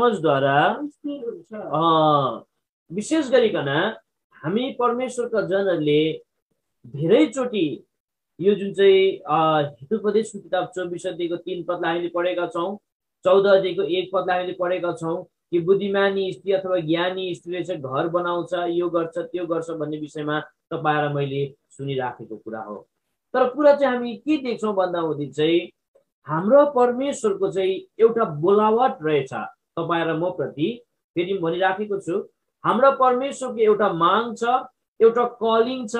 समझद्वारा विशेष गरिकन हामी परमेश्वरका जनहरूले धेरैचोटि यो जुन चाहिँ हितोपदेशको किताब 24 अध्यायको 3 पदलाई हामीले पढेका छौँ, 14 अध्यायको 1 पदलाई हामीले पढेका छौँ कि बुद्धिमानी स्त्री अथवा ज्ञानी स्त्रीले चाहिँ घर बनाउँछ, यो गर्छ त्यो गर्छ भन्ने विषयमा तपाईँ र मैले सुनिराखेको कुरा हो। तर कुरा चाहिँ हामी के देख्छौँ भन्दा हुँदै चाहिँ हाम्रो परमेश्वरको चाहिँ एउटा बोलावट रहेछ तपाईँ र म प्रति। फेरि भनिराखेको छु, हाम्रो परमेश्वरको एउटा माग छ, एउटा कलिङ छ,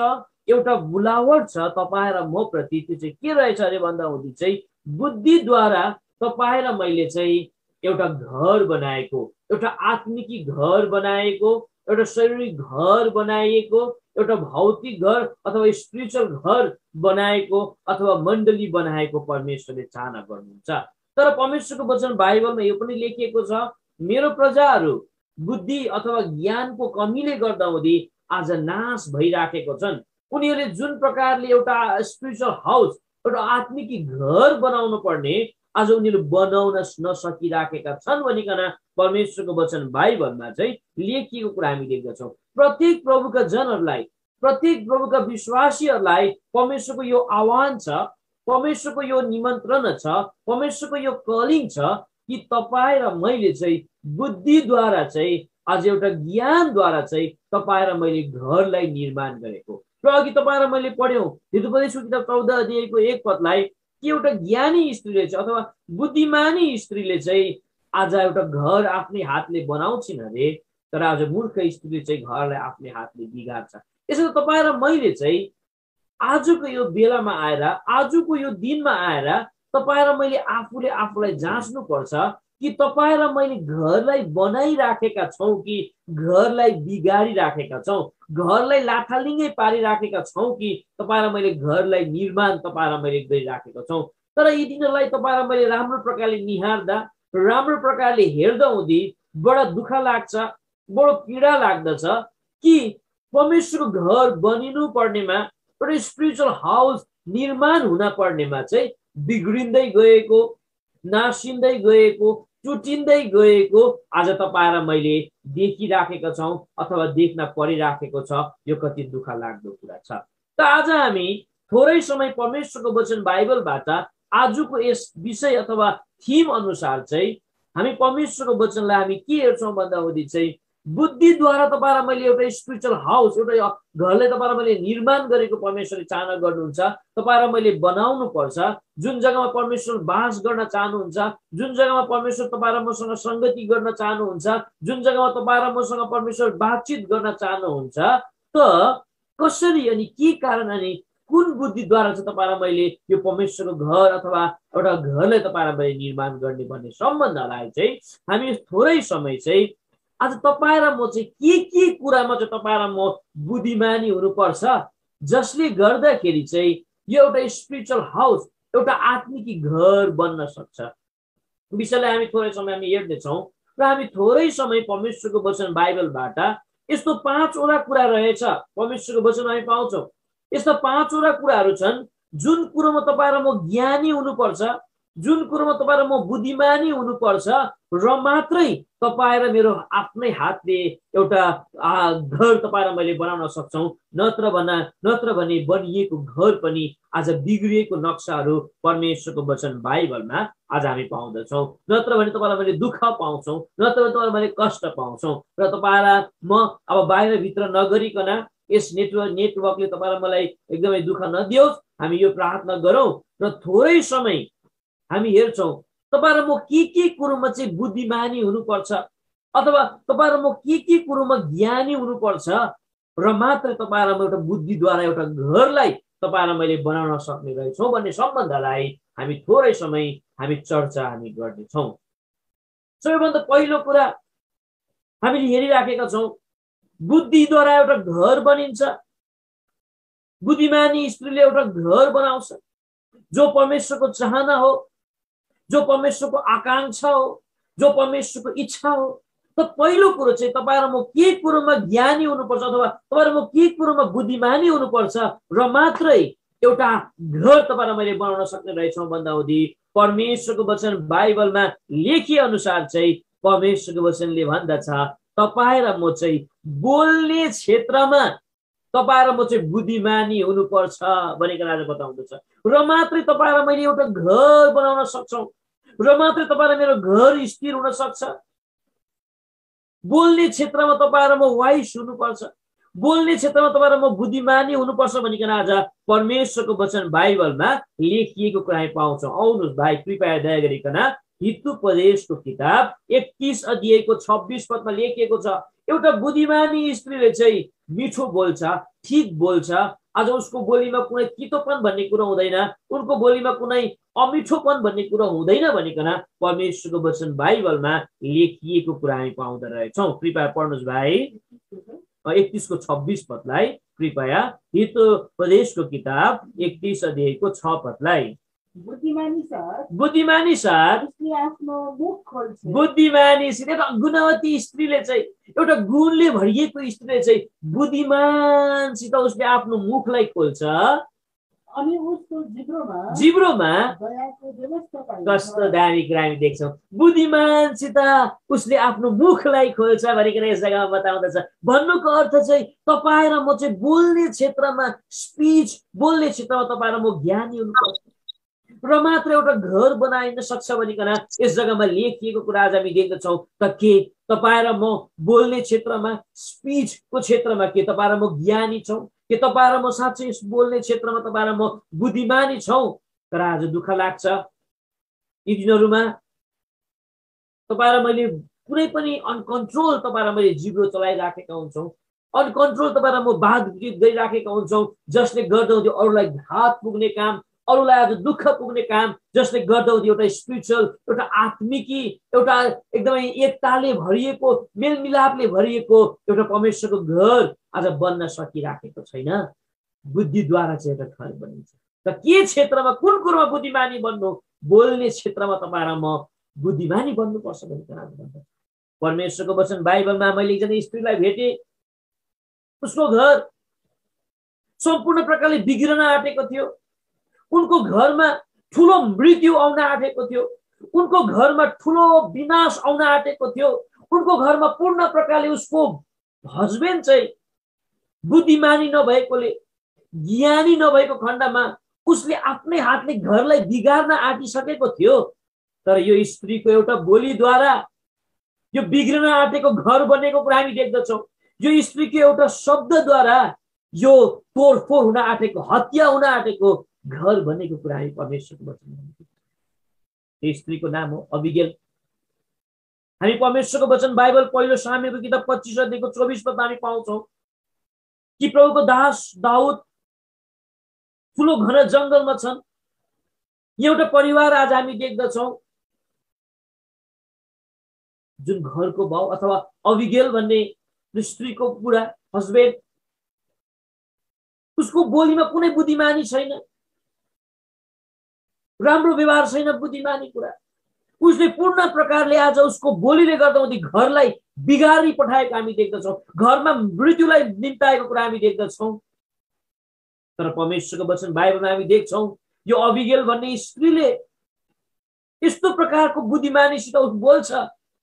एउटा बुलावट छ तपाईँ र म प्रति। त्यो चाहिँ के रहेछ अरे भन्दा हुँदै चाहिँ बुद्धिद्वारा तपाईँ र मैले चाहिँ एउटा घर बनाएको, एउटा आत्मिकी घर बनाएको, एउटा शारीरिक घर बनाइएको, एउटा भौतिक घर अथवा स्पिरिचुअल घर बनाएको अथवा मण्डली बनाएको परमेश्वरले चाहना गर्नुहुन्छ। तर परमेश्वरको वचन बाइबलमा यो पनि लेखिएको छ, मेरो प्रजाहरू बुद्धि अथवा ज्ञानको कमीले गर्दा हुँदै आज नाश भइराखेको छन्। उनीहरूले जुन प्रकारले एउटा स्पिरिचुअल हाउस, एउटा आत्मिकी घर बनाउनु पर्ने आज उनीहरू बनाउन नसकिराखेका छन् भनिकन परमेश्वरको वचन बाइबलमा चाहिँ लेखिएको कुरा हामी देख्दछौँ। प्रत्येक प्रभुका जनहरूलाई, प्रत्येक प्रभुका विश्वासीहरूलाई परमेश्वरको यो आह्वान छ, परमेश्वरको यो निमन्त्रणा छ, परमेश्वरको यो कलिङ छ कि तपाईँ र मैले चाहिँ बुद्धिद्वारा चाहिँ आज एउटा ज्ञानद्वारा चाहिँ तपाईँ र मैले घरलाई निर्माण गरेको। र अघि तपाईँ र मैले पढ्यौँ हितोपदेशको किताब 14 अध्यायको 1 पदलाई कि एउटा ज्ञानी स्त्रीले चाहिँ अथवा बुद्धिमानी स्त्रीले चाहिँ आज एउटा घर आफ्नै हातले बनाउँछिन् अरे, तर आज मूर्ख स्त्रीले चाहिँ घरलाई आफ्नै हातले बिगार्छ। यसो तपाईँ र मैले चाहिँ आजको यो बेलामा आएर, आजको यो दिनमा आएर तपाईँ र मैले आफूले आफूलाई जाँच्नु पर्छ कि तपाईँ र मैले घरलाई बनाइराखेका छौँ कि घरलाई बिगारिराखेका छौँ, घरलाई लाथालिङ्गै पारिराखेका छौँ कि तपाईँ र मैले घरलाई निर्माण तपाईँ र मैले गरिराखेका छौँ। तर यी दिनहरूलाई तपाईँ र मैले राम्रो प्रकारले निहार्दा, राम्रो प्रकारले हेर्दा हुँदै बडा दुःख लाग्छ, बडो पीडा लाग्दछ कि परमेश्वरको घर बनिनु पर्नेमा, एउटा स्पिरिचुअल हाउस निर्माण हुन पर्नेमा चाहिँ बिग्रिँदै गएको, नासिँदै गएको, टुटिँदै गएको आज तपाईँ र मैले देखिराखेका छौँ अथवा देख्न परिराखेको छ। यो कति दुःख लाग्दो कुरा छ। त आज हामी थोरै समय परमेश्वरको वचन बाइबलबाट आजको यस विषय अथवा थीम अनुसार चाहिँ हामी परमेश्वरको वचनलाई हामी के हेर्छौँ भन्दा हुँदै चाहिँ बुद्धिद्वारा तपाईँ र मैले एउटा स्पिरिचुअल हाउस, एउटा घरलाई तपाईँ र मैले निर्माण गरेको परमेश्वरले चाहना गर्नुहुन्छ। तपाईँ र मैले बनाउनु पर्छ, जुन जग्गामा परमेश्वर बास गर्न चाहनुहुन्छ, जुन जग्गामा परमेश्वर तपाईँ र मसँग संगति गर्न चाहनुहुन्छ, जुन जग्गामा तपाईँ र मसँग परमेश्वर बातचित गर्न चाहनुहुन्छ। त कसरी अनि के कारण अनि कुन बुद्धिद्वारा चाहिँ तपाईँ र मैले यो परमेश्वरको घर अथवा एउटा घरलाई तपाईँ र मैले निर्माण गर्ने भन्ने सम्बन्धलाई चाहिँ हामी थोरै समय चाहिँ आज तपाईँ र म चाहिँ के कुरामा चाहिँ तपाईँ र म बुद्धिमानी हुनुपर्छ, जसले गर्दाखेरि चाहिँ यो एउटा स्पिरिचुअल हाउस, एउटा आत्मिकी घर बन्न सक्छ। विषयलाई हामी थोरै समय हामी हेर्नेछौँ र हामी थोरै समय परमेश्वरको वचन बाइबलबाट यस्तो 5वटा कुरा रहेछ परमेश्वरको वचनमा हामी पाउँछौँ। यस्ता 5वटा कुराहरू छन् जुन कुरोमा तपाईँ र म ज्ञानी हुनुपर्छ, जुन कुरोमा तपाईँ र म बुद्धिमानी हुनुपर्छ र मात्रै तपाईँ र मेरो आफ्नै हातले एउटा घर तपाईँ र मैले बनाउन सक्छौँ। नत्र भने बनिएको घर पनि आज बिग्रिएको नक्साहरू परमेश्वरको वचन बाइबलमा आज हामी पाउँदछौँ। नत्र भने तपाईँ मैले दुःख पाउँछौँ, नत्र भने तपाईँ मैले कष्ट पाउँछौँ। र तपाईँ र म अब बाहिरभित्र नगरिकन यस नेटवर्कले तपाईँ र मलाई एकदमै दुःख नदियोस्, हामी यो प्रार्थना गरौँ र थोरै समय हामी हेर्छौँ तपाईँ र म के कुरोमा चाहिँ बुद्धिमानी हुनुपर्छ अथवा तपाईँ र म के कुरोमा ज्ञानी हुनुपर्छ र मात्र तपाईँ र म एउटा बुद्धिद्वारा एउटा घरलाई तपाईँ र मैले बनाउन सक्ने रहेछौँ भन्ने सम्बन्धलाई हामी थोरै समय हामी चर्चा हामी गर्नेछौँ। सबैभन्दा पहिलो कुरा हामीले हेरिराखेका छौँ, बुद्धिद्वारा एउटा घर बनिन्छ। बुद्धिमानी स्त्रीले एउटा घर बनाउँछ जो परमेश्वरको चाहना हो, जो परमेश्वरको आकांक्षा हो, जो परमेश्वरको इच्छा हो। त पहिलो कुरो चाहिँ तपाईँ र म के कुरोमा ज्ञानी हुनुपर्छ अथवा तपाईँ र म के कुरोमा बुद्धिमानी हुनुपर्छ र मात्रै एउटा घर तपाईँ र मैले बनाउन सक्ने रहेछौँ भन्दा हुँदी परमेश्वरको वचन बाइबलमा लेखिए अनुसार चाहिँ परमेश्वरको वचनले भन्दछ तपाईँ र म चाहिँ बोल्ने क्षेत्रमा तपाईँ र म चाहिँ बुद्धिमानी हुनुपर्छ भनेर आज बताउँदछ। र मात्रै तपाईँ र मैले एउटा घर बनाउन सक्छौँ, र मात्रै तपाईँ र मेरो घर स्थिर हुन सक्छ। बोल्ने क्षेत्रमा तपाईँ र म वाइस हुनुपर्छ, बोल्ने क्षेत्रमा तपाईँ र म बुद्धिमानी हुनुपर्छ भनिकन आज परमेश्वरको वचन बाइबलमा लेखिएको कुरा हामी पाउँछौँ। आउनुहोस् भाइ, कृपया दया गरिकन हितोपदेशको किताब 31 अध्यायको 26 पदमा लेखिएको छ, एउटा बुद्धिमानी स्त्रीले चाहिँ मिठो बोल्छ, ठीक बोल्छ। आज उसको बोलीमा कुनै तितोपन भन्ने कुरो हुँदैन, उनको बोलीमा कुनै अमिठोपन भन्ने कुरो हुँदैन भनिकन परमेश्वरको वचन बाइबलमा लेखिएको कुरा हामी पाउँदो रहेछौँ। कृपया पढ्नुहोस् भाइ 31 को 26 पदलाई, कृपया हितोपदेशको किताब 31 अध्यायको 6 पदलाई। बुद्धिमानी साथ बुद्धिमानीसित एउटा गुणवती स्त्रीले चाहिँ, एउटा गुणले भरिएको स्त्रीले चाहिँ बुद्धिमानसित उसले आफ्नो मुखलाई खोल्छ अनि उसको जिब्रोमा कस्तो दामी कुरा हामी देख्छौँ। बुद्धिमानसित उसले आफ्नो मुखलाई खोल्छ भनिकन यस जग्गामा बताउँदछ। भन्नुको अर्थ चाहिँ तपाईँ र म चाहिँ बोल्ने क्षेत्रमा, स्पिच बोल्ने क्षेत्रमा तपाईँ र म ज्ञानी हुनुपर्छ, र मात्र एउटा घर बनाइन सक्छ भनिकन यस जग्गामा लेखिएको कुरा आज हामी देख्दछौँ। त के तपाईँ र म बोल्ने क्षेत्रमा, स्पिचको क्षेत्रमा के तपाईँ र म ज्ञानी छौँ? के तपाईँ र म साँच्चै बोल्ने क्षेत्रमा तपाईँ र म बुद्धिमानी छौँ? तर आज दुःख लाग्छ, यी दिनहरूमा तपाईँ र मैले कुनै पनि अनकन्ट्रोल तपाईँ र मैले जिब्रो चलाइराखेका हुन्छौँ, अनकन्ट्रोल तपाईँ र म बात गरिराखेका हुन्छौँ, जसले गर्दा अरूलाई घात पुग्ने काम, अरूलाई आज दुःख पुग्ने काम, जसले गर्दा एउटा स्पिरिचुअल, एउटा आत्मिकी, एउटा एकदमै एकताले भरिएको, मेलमिलापले भरिएको एउटा परमेश्वरको घर आज बन्न सकिराखेको छैन। बुद्धिद्वारा चाहिँ एउटा घर बनिन्छ। त के क्षेत्रमा, कुन कुरोमा बुद्धिमानी बन्नु? बोल्ने क्षेत्रमा तपाईँ र म बुद्धिमानी बन्नुपर्छ भनेर आज भन्छ परमेश्वरको वचन बाइबलमा। मैले एकजना स्त्रीलाई भेटे, उसको घर सम्पूर्ण प्रकारले बिग्रन आँटेको थियो, उनको घरमा ठुलो मृत्यु आउन आँटेको थियो, उनको घरमा ठुलो विनाश आउन आँटेको थियो, उनको घरमा पूर्ण प्रकारले उसको हस्बेन्ड चाहिँ बुद्धिमानी नभएकोले, ज्ञानी नभएको खण्डमा उसले आफ्नै हातले घरलाई बिगार्न आँटिसकेको थियो। तर यो स्त्रीको एउटा बोलीद्वारा यो बिग्रन आँटेको घर बनेको कुरा हामी देख्दछौँ। यो स्त्रीको एउटा शब्दद्वारा यो तोडफोड हुन आँटेको, हत्या हुन आँटेको घर बनेको कुरा हामी परमेश्वरको वचनमा। यो स्त्रीको नाम हो अबिगेल। हामी परमेश्वरको वचन बाइबल पहिलो सामुएलको किताब 25 अध्यायको 24 पदमा हामी पाउँछौँ कि प्रभुको दास दाउद ठुलो घना जंगलमा छन्। एउटा परिवार आज हामी देख्दछौँ जुन घरको भाउ अथवा अबिगेल भन्ने स्त्रीको बुढा हस्बेन्ड, उसको बोलीमा कुनै बुद्धिमानी छैन, राम्रो व्यवहार छैन, बुद्धिमानी कुरा। उसले पूर्ण प्रकारले आज उसको बोलीले गर्दा उनी घरलाई बिगारी पठाएको हामी देख्दछौँ, घरमा मृत्युलाई निम्ताएको कुरा हामी देख्दछौँ। तर परमेश्वरको वचन बाइबलमा हामी देख्छौँ यो अबिगेल भन्ने स्त्रीले यस्तो प्रकारको बुद्धिमानीसित बोल्छ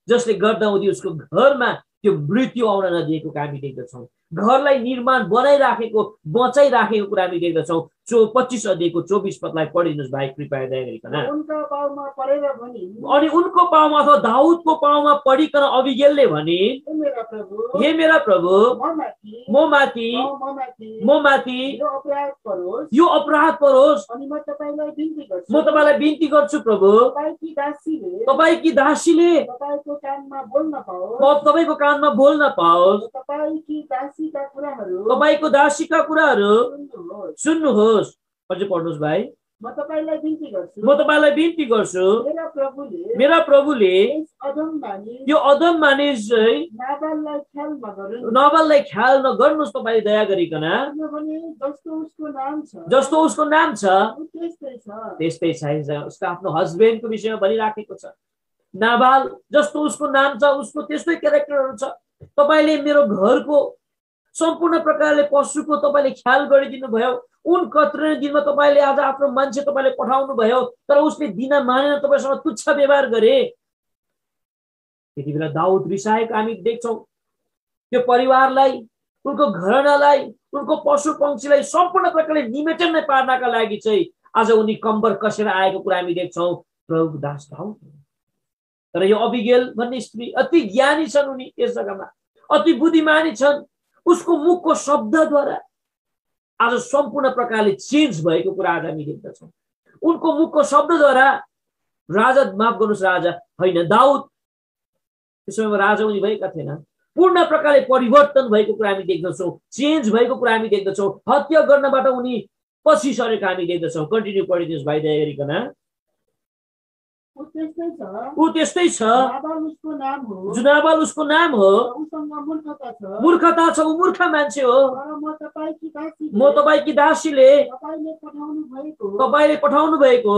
जसले गर्दा उनी उसको घरमा त्यो मृत्यु आउन नदिएको हामी देख्दछौँ। घरलाई निर्माण बनाइराखेको, बचाइराखेको कुरा हामी देख्दछौँ। 25 अध्यायको 24 पदलाई पढिदिनुहोस् भाइ, कृपया दया गरिकन। अनि उनको पाउमा अथवा दाउदको पाउमा पढिकन अबिगेलले भने, हे मेरा प्रभु, म माथि यो अपराध परोस्। म तपाईलाई बिन्ती गर्छु प्रभु, तपाईकी दासीले तपाईको कानमा बोल्न पाओस्, तपाईको दासीका कुराहरू सुन्नुहोस्। अझै पढ्नुहोस् भाइ। म तपाईलाई बिन्ती गर्छु मेरा प्रभुले यो अधम मानिस नाबाललाई ख्याल नगर्नुहोस् तपाईले दया गरिकन, जस्तो उसको नाम छ त्यस्तै छ। उसको आफ्नो हस्बेन्डको विषयमा भनिराखेको छ, नाबाल जस्तो उसको नाम छ उसको त्यस्तै क्यारेक्टरहरू छ। तपाईले मेरो घरको सम्पूर्ण प्रकारले पशुको तपाईले ख्याल गरिदिनु भयो। उन कत्रिने दिनमा तपाईले आज आफ्नो मान्छे तपाईले पठाउनु भयो, तर उसले दिन मानेन, तपाईसँग तुच्छ व्यवहार गरे। त्यति बेला दाउद रिसाएको हामी देख्छौँ। त्यो परिवारलाई, उनको घरनालाई, उनको पशु पंक्षीलाई सम्पूर्ण प्रकारले निमेटन नै पार्नका लागि चाहिँ आज उनी कम्बर कसेर आएको कुरा हामी देख्छौँ प्रभुको दास दाउद। तर यो अबिगेल भन्ने स्त्री अति ज्ञानी छन्, उनी यस जग्गामा अति बुद्धिमानी छन्। उसको मुखको शब्दद्वारा आज सम्पूर्ण प्रकारले चेन्ज भएको कुरा आज हामी देख्दछौँ। उनको मुखको शब्दद्वारा राजा, माफ गर्नुहोस् राजा होइन, दाउद त्यस समयमा राजा उनी भएका थिएन, पूर्ण प्रकारले परिवर्तन भएको कुरा हामी देख्दछौँ, चेन्ज भएको कुरा हामी देख्दछौँ। हत्या गर्नबाट उनी पछि सरेको हामी देख्दछौँ। कन्टिन्यू गरिदिनुहोस् भाइ दया गरिकन। ऊ त्यस्तै छ, जुनाबल उसको नाम हो, मूर्खता छ, ऊ मूर्ख मान्छे हो। म तपाईँकी दासीले तपाईँले पठाउनु भएको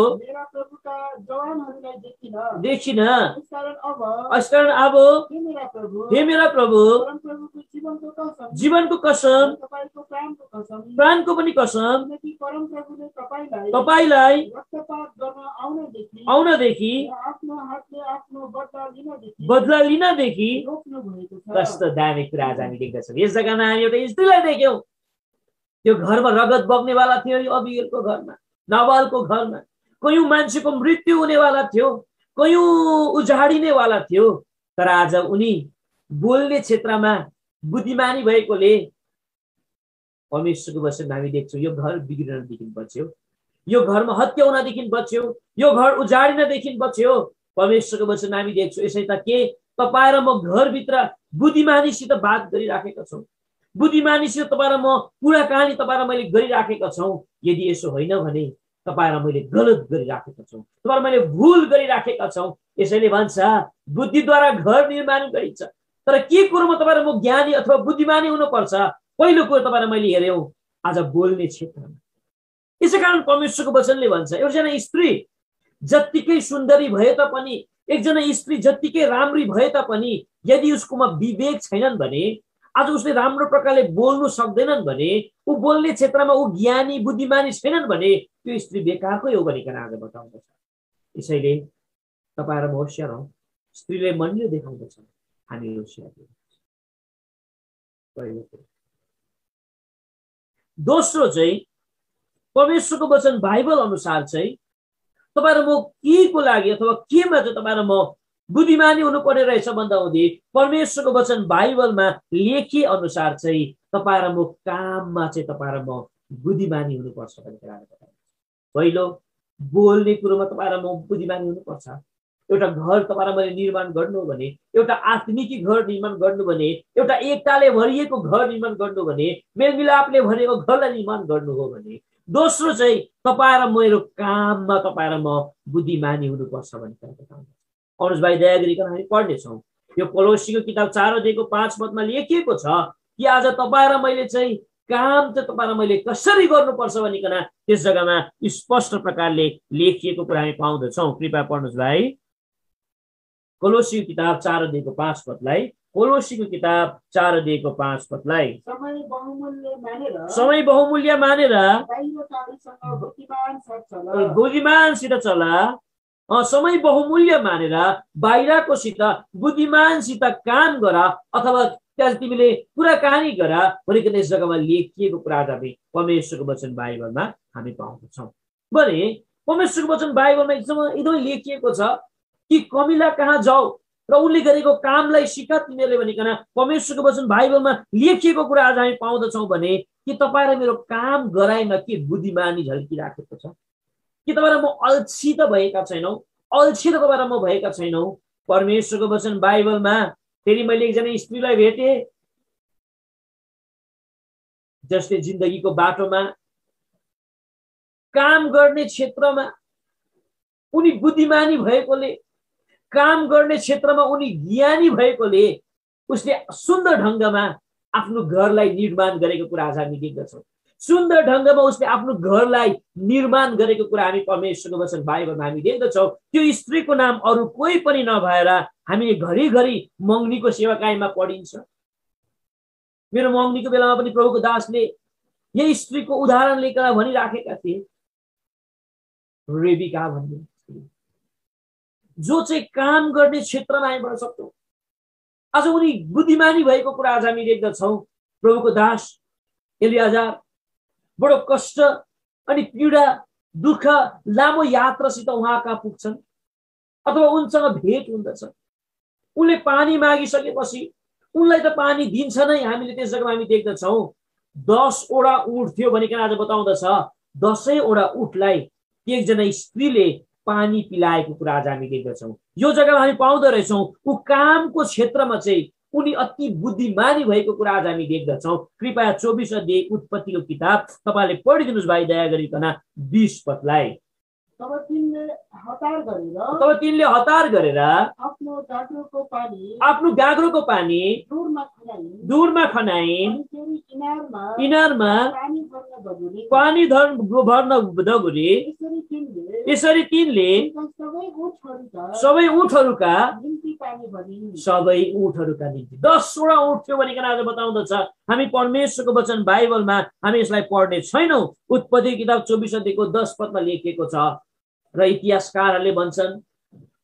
देखिन, यसकारण अब हे मेरा प्रभु, जीवनको कसम, प्राणको पनि कसम, तपाईँलाई आउनदेखि बदला लिनदेखि। कस्तो दामी कुरा आज हामी देख्दछौँ। यस जग्गामा हामी एउटा स्त्रीलाई देख्यौँ, त्यो घरमा रगत बग्नेवाला थियो, यो अबिगेलको घरमा, नाबालको घरमा कयौं मान्छेको मृत्यु हुनेवाला थियो, कयौं उजाडिनेवाला थियो। तर आज उनी बोल्ने क्षेत्रमा बुद्धिमानी भएकोले परमेश्वरको वचन हामी देख्छौँ यो घर बिग्रिनदेखि बच्यो, यो घरमा हत्या हुनदेखि बच्यो, यो घर उजाडिनदेखि बच्यो। परमेश्वरको वचन हामी देख्छौँ। यसै त के तपाईँ र म घरभित्र बुद्धिमानीसित बात गरिराखेका छौँ, बुद्धिमानीसित तपाईँ र म कुराकानी तपाईँ र मैले गरिराखेका छौँ। यदि यसो होइन भने तपाईँ र मैले गलत गरिराखेका छौँ, तपाईँ र मैले भुल गरिराखेका छौँ। यसैले भन्छ बुद्धिद्वारा घर निर्माण गरिन्छ। तर के कुरोमा तपाईँ र म ज्ञानी अथवा बुद्धिमानी हुनुपर्छ? पहिलो कुरो तपाईँ र मैले हेऱ्यौँ आज बोल्ने क्षेत्रमा। यसै कारण परमेश्वरको वचनले भन्छ एकजना स्त्री जत्तिकै सुन्दरी भए तापनि, एकजना स्त्री जत्तिकै राम्री भए तापनि यदि उसकोमा विवेक छैनन् भने, आज उसले राम्रो प्रकारले बोल्नु सक्दैनन् भने, ऊ बोल्ने क्षेत्रमा ऊ ज्ञानी बुद्धिमानी छैनन् भने त्यो स्त्री बेकारकै हो भनिकन आज बताउँदछ। यसैले तपाईँ र म होसियार हौँ। स्त्रीले मनले देखाउँदछ, हामी होसियार हौँ। दोस्रो चाहिँ परमेश्वरको वचन बाइबल अनुसार चाहिँ तपाईँ र म के को लागि अथवा केमा चाहिँ तपाईँ र म बुद्धिमानी हुनुपर्ने रहेछ भन्दा हुँदै परमेश्वरको वचन बाइबलमा लेखिए अनुसार चाहिँ तपाईँ र म काममा चाहिँ तपाईँ र म बुद्धिमानी हुनुपर्छ भन्ने कुरा बताइन्छ। पहिलो बोल्ने कुरोमा तपाईँ र म बुद्धिमानी हुनुपर्छ। एउटा घर तपाईँ र मैले निर्माण गर्नु भने, एउटा आत्मिकी घर निर्माण गर्नु भने, एउटा एकताले भरिएको घर निर्माण गर्नु भने, मेलमिलापले भरिएको घरलाई निर्माण गर्नु हो भने, दोस्रो चाहिँ तपाईँ र मेरो काममा तपाईँ र म बुद्धिमानी हुनुपर्छ भन्ने कुरा बताउँछ। अनुज भाइ दया गरिकन हामी पढ्नेछौँ। यो कोलोसीको किताब 4 अध्यायको 5 पदमा लेखिएको छ कि आज तपाईँ र मैले चाहिँ काम चाहिँ तपाईँ र मैले कसरी गर्नुपर्छ भनिकन त्यस जग्गामा स्पष्ट प्रकारले लेखिएको कुरा हामी पाउँदछौँ। कृपया पढ्नुहोस् भाइ। कोलोसीको किताब 4 अध्यायको 5 पदलाई, कोलोसीको किताब 4 अध्यायको 5 पदलाई समय बहुमूल्य मानेर बुद्धिमानसित चला। समय बहुमूल्य मानेर बाहिरकोसित बुद्धिमानसित काम गर अथवा त्यहाँ तिमीले कुराकानी गर भनिकन यस जग्गामा लेखिएको कुरा हामी परमेश्वरको वचन बाइबलमा हामी पाउँदछौँ। भने परमेश्वरको वचन बाइबलमा एकदमै लेखिएको छ कि कमिला कहाँ जाऊ र उनले गरेको कामलाई सिक तिमीहरूले भनिकन परमेश्वरको वचन बाइबलमा लेखिएको कुरा आज हामी पाउँदछौँ। भने कि तपाईँ र मेरो काम गराइमा के बुद्धिमानी झल्किराखेको छ कि तपाईँ र म अल्छी त भएका छैनौँ, अल्छी त तपाईँ र म भएका छैनौँ। परमेश्वरको वचन बाइबलमा फेरि मैले एकजना स्त्रीलाई भेटेँ जसले जिन्दगीको बाटोमा काम गर्ने क्षेत्रमा उनी बुद्धिमानी भएकोले, काम गर्ने क्षेत्रमा उनी ज्ञानी भएकोले उसले सुन्दर ढङ्गमा आफ्नो घरलाई निर्माण गरेको कुरा आज हामी देख्दछौँ। सुन्दर ढङ्गमा उसले आफ्नो घरलाई निर्माण गरेको कुरा हामी परमेश्वरको वचन बाइबलमा हामी देख्दछौँ। त्यो स्त्रीको नाम अरू कोही पनि नभएर हामीले घरिघरि मङ्गनीको सेवाकाईमा पढिन्छ। मेरो मङ्गनीको बेलामा पनि प्रभुको दासले यही स्त्रीको उदाहरण लिएर भनिराखेका थिए, रेबिका भन्ने जो चाहिँ काम गर्ने क्षेत्रमा हामी भन्न सक्छौँ। आज उनी बुद्धिमानी भएको कुरा आज हामी देख्दछौँ। प्रभुको दास एलियाजार बडो कष्ट अनि पीडा दुःख लामो यात्रासित उहाँ कहाँ पुग्छन् अथवा उनसँग भेट हुँदछ। उनले पानी मागिसकेपछि उनलाई त पानी दिन्छ नै। हामीले त्यस जग्गामा हामी देख्दछौँ 10 वटा ऊँट थियो भनिकन आज बताउँदछ। 10 वटा ऊँटलाई एकजना स्त्रीले पानी पिलाएको कुरा आज हामी देख्दछौँ। यो जग्गामा हामी पाउँदो रहेछौँ ऊ कामको क्षेत्रमा चाहिँ उनी अति बुद्धिमानी भएको कुरा आज हामी देख्दछौँ। कृपया 24 अध्याय उत्पत्तिको किताब तपाईले पढिदिनुस् भाइ दया गरिकन 20 पदलाई। तब तिनले हतार गरेर आफ्नो गाग्रोको पानी दूरमा खनाइन्, इनारमा पानी भर्न दगुरे। यसरी तिनले सबै ऊँटहरूका निम्ति 10 वटा ऊँट थियो भनिकन आज बताउँदछ। हामी परमेश्वरको वचन बाइबलमा हामी यसलाई पढ्ने छैनौँ। उत्पत्ति किताब 24 अध्यायको 10 पदमा लेखिएको छ र इतिहासकारहरूले भन्छन्,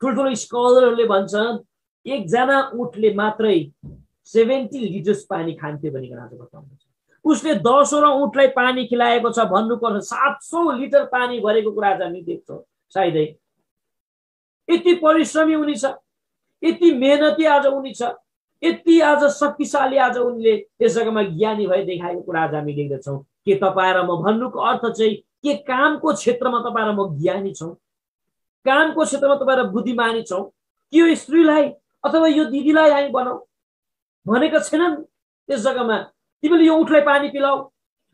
ठुल्ठुलो स्कलरहरूले भन्छन् एकजना ऊँटले मात्रै 70 लिटर्स पानी खान्थ्यो भनिकन आज बताउँदछ। उसले 10 वटा ऊँटलाई पानी खिलाएको छ भन्नुपर्छ। 700 लिटर पानी भरेको कुरा आज हामी देख्छौँ। सायदै यति परिश्रमी उनी छ, यति मेहनती आज उनी छ, यति आज शक्तिशाली आज उनले यस जग्गामा ज्ञानी भए देखाएको कुरा आज हामी देख्दछौँ। के तपाईँ र म भन्नुको अर्थ चाहिँ के कामको क्षेत्रमा तपाईँ र म ज्ञानी छौँ, कामको क्षेत्रमा तपाईँ र बुद्धिमानी छौँ? कि यो स्त्रीलाई अथवा यो दिदीलाई हामी बनाऊ भनेका छैनन् त्यस जग्गामा तिमीले यो ऊँटलाई पानी पिलाऊ,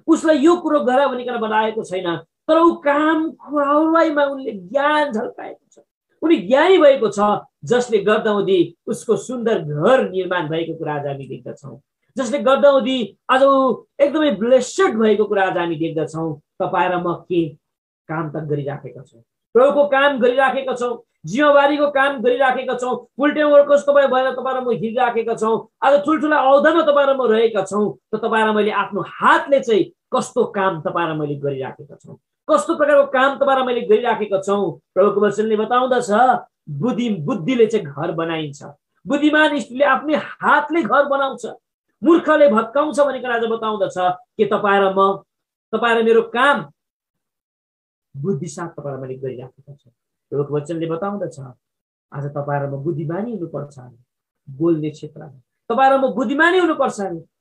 उसलाई यो कुरो गर भनिकन बनाएको छैन। तर ऊ कामको अवलयमा उनले ज्ञान झल्काएको छ। उनी ज्ञानी भएको छ जसले गर्दाहुँदी उसको सुन्दर घर निर्माण भएको कुरा आज हामी देख्दछौँ। जसले गर्दाहुँदी आज एकदमै ब्लेस्ड भएको कुरा आज हामी देख्दछौँ। तपाईँ र म के काम त गरिराखेका छौँ, प्रभुको काम गरिराखेका छौँ, जिम्मेवारीको काम गरिराखेका छौँ, फुल टाइम वर्कर्स तपाईँ भएर तपाईँ र म हिँडिराखेका छौँ। आज ठुल्ठुला औहदामा तपाईँ र म रहेका छौँ। त तपाईँ र मैले आफ्नो हातले चाहिँ कस्तो काम तपाईँ र मैले गरिराखेका छौँ, कस्तो प्रकारको काम तपाईँ र मैले गरिराखेका छौँ। प्रभुको वचनले बताउँदछ बुद्धिले चाहिँ घर बनाइन्छ, बुद्धिमान स्त्रीले आफ्नै हातले घर बनाउँछ, मूर्खले भत्काउँछ भनिकन आज बताउँदछ। के तपाईँ र म तपाईँ र मेरो काम बुद्धिसाथ तपाईँ र मैले गरिराखेका छौँ। प्रभुको वचनले बताउँदछ आज तपाईँ र म बुद्धिमानी हुनुपर्छ बोल्ने क्षेत्रमा, तपाईँ र म बुद्धिमानी हुनुपर्छ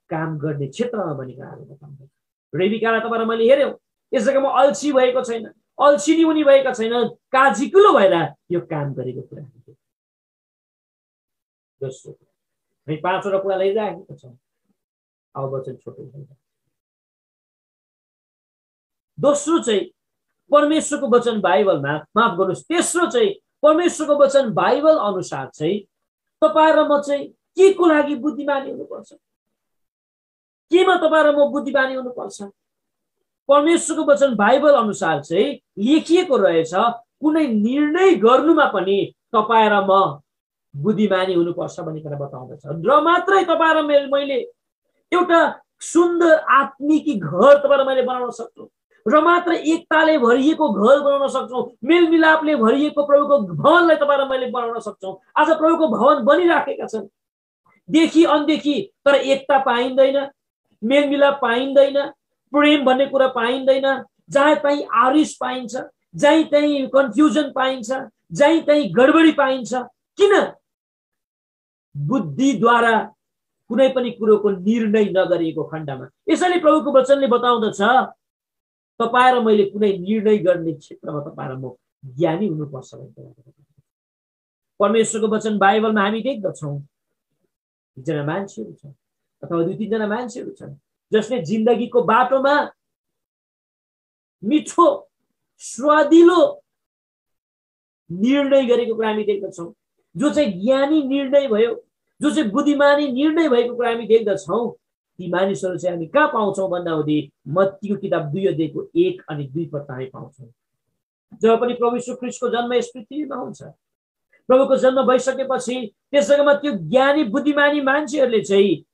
काम गर्ने क्षेत्रमा भनिकन आज बताउँदछ। रेबिकालाई तपाईँ र मैले हेऱ्यौँ, यस जग्गामा अल्छी भएको छैन, अल्छिनी उनी भएका छैनन्, काजीकुलो भएर यो काम गरेको कुरा दोस्रो हामी 5 वटा कुरा लैराखेका छौँ। अब वचन छोटो हुन्छ। दोस्रो चाहिँ परमेश्वरको वचन बाइबलमा, माफ गर्नुहोस्, तेस्रो चाहिँ परमेश्वरको वचन बाइबल अनुसार चाहिँ तपाईँ र म चाहिँ के को लागि बुद्धिमानी हुनुपर्छ, केमा तपाईँ र म बुद्धिमानी हुनुपर्छ? परमेश्वरको वचन बाइबल अनुसार चाहिँ लेखिएको रहेछ कुनै निर्णय गर्नुमा पनि तपाईँ र म बुद्धिमानी हुनुपर्छ भनिकन बताउँदछ। र मात्रै तपाईँ र मैले एउटा सुन्दर आत्मिकी घर तपाईँ र मैले बनाउन सक्छौँ, र मात्र एकताले भरिएको घर बनाउन सक्छौँ, मेलमिलापले भरिएको प्रभुको भवनलाई तपाईँ र मैले बनाउन सक्छौँ। आज प्रभुको भवन बनिराखेका छन् देखि अनदेखि, तर एकता पाइँदैन, मेलमिलाप पाइँदैन, प्रेम भन्ने कुरा पाइँदैन। जहाँ तहीँ आरिस पाइन्छ, जहीँ तहीँ कन्फ्युजन पाइन्छ, जहीँ तहीँ गडबडी पाइन्छ। किन? बुद्धिद्वारा कुनै पनि कुरोको निर्णय नगरिएको खण्डमा। यसैले प्रभुको वचनले बताउँदछ तपाईँ र मैले कुनै निर्णय गर्ने क्षेत्रमा तपाईँ र म ज्ञानी हुनुपर्छ। परमेश्वरको वचन बाइबलमा हामी देख्दछौँ एकजना मान्छेहरू छन् अथवा 2-3 जना मान्छेहरू छन् जसले जिन्दगीको बाटोमा मिठो स्वादिलो निर्णय गरेको कुरा हामी देख्दछौँ, जो चाहिँ ज्ञानी निर्णय भयो, जो चाहिँ बुद्धिमानी निर्णय भएको कुरा हामी देख्दछौँ। ती मानिसहरू चाहिँ हामी कहाँ पाउँछौँ भन्दाहुँदी मत्तीको किताब 2 अध्यायको 1 अनि 2 पदमा हामी पाउँछौँ। जब पनि प्रभु यीशु ख्रीष्टको जन्म यस पृथ्वीमा हुन्छ, प्रभुको जन्म भइसकेपछि त्यस जग्गामा त्यो ज्ञानी बुद्धिमानी मान्छेहरूले चाहिँ